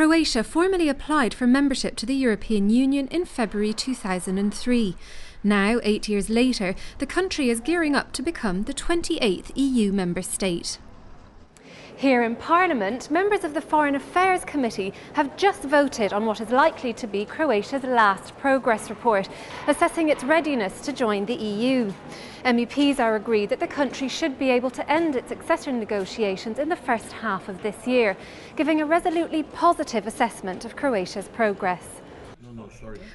Croatia formally applied for membership to the European Union in February 2003. Now, 8 years later, the country is gearing up to become the 28th EU member state. Here in Parliament, members of the Foreign Affairs Committee have just voted on what is likely to be Croatia's last progress report, assessing its readiness to join the EU. MEPs are agreed that the country should be able to end its accession negotiations in the first half of this year, giving a resolutely positive assessment of Croatia's progress.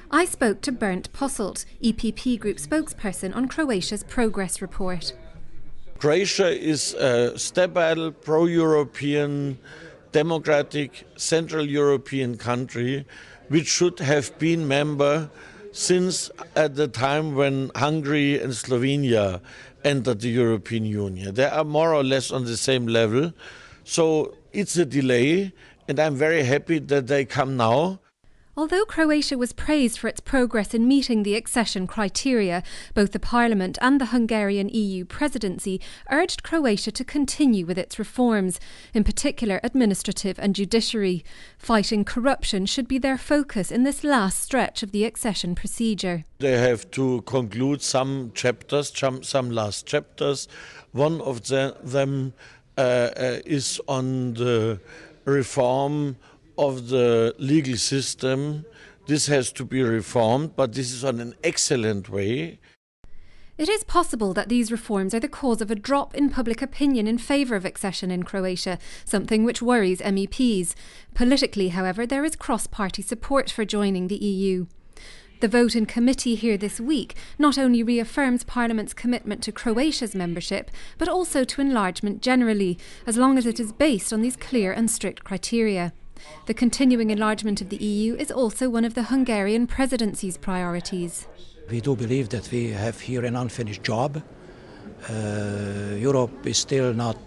I spoke to Bernd Posselt, EPP Group Spokesperson on Croatia's progress report. Croatia is a stable, pro-European, democratic, Central European country which should have been member since at the time when Hungary and Slovenia entered the European Union. They are more or less on the same level, so it's a delay, and I'm very happy that they come now. Although Croatia was praised for its progress in meeting the accession criteria, both the Parliament and the Hungarian EU Presidency urged Croatia to continue with its reforms, in particular administrative and judiciary. Fighting corruption should be their focus in this last stretch of the accession procedure. They have to conclude some chapters, some last chapters. One of them is on the reform of the legal system. This has to be reformed, but this is on an excellent way. It is possible that these reforms are the cause of a drop in public opinion in favour of accession in Croatia, something which worries MEPs. Politically, however, there is cross-party support for joining the EU. The vote in committee here this week not only reaffirms Parliament's commitment to Croatia's membership, but also to enlargement generally, as long as it is based on these clear and strict criteria. The continuing enlargement of the EU is also one of the Hungarian Presidency's priorities. We do believe that we have here an unfinished job. Europe is still not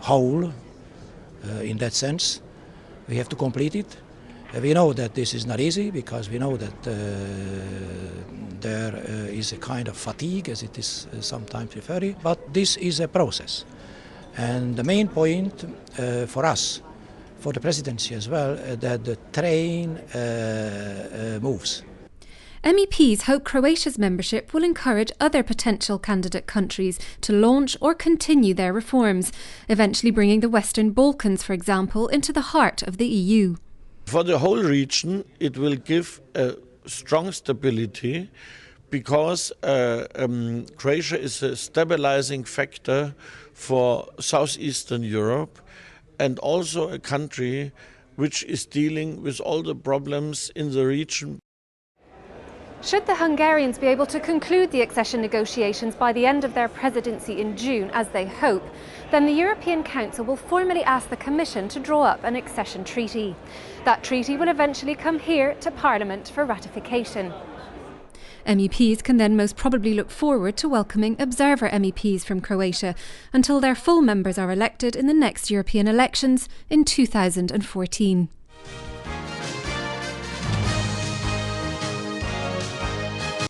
whole in that sense. We have to complete it. We know that this is not easy, because we know that there is a kind of fatigue, as it is sometimes referred, but this is a process. And the main point for us, for the presidency as well, that the train moves. MEPs hope Croatia's membership will encourage other potential candidate countries to launch or continue their reforms, eventually bringing the Western Balkans, for example, into the heart of the EU. For the whole region, it will give a strong stability, because Croatia is a stabilizing factor for southeastern Europe, and also a country which is dealing with all the problems in the region. Should the Hungarians be able to conclude the accession negotiations by the end of their presidency in June, as they hope, then the European Council will formally ask the Commission to draw up an accession treaty. That treaty will eventually come here to Parliament for ratification. MEPs can then most probably look forward to welcoming observer MEPs from Croatia until their full members are elected in the next European elections in 2014.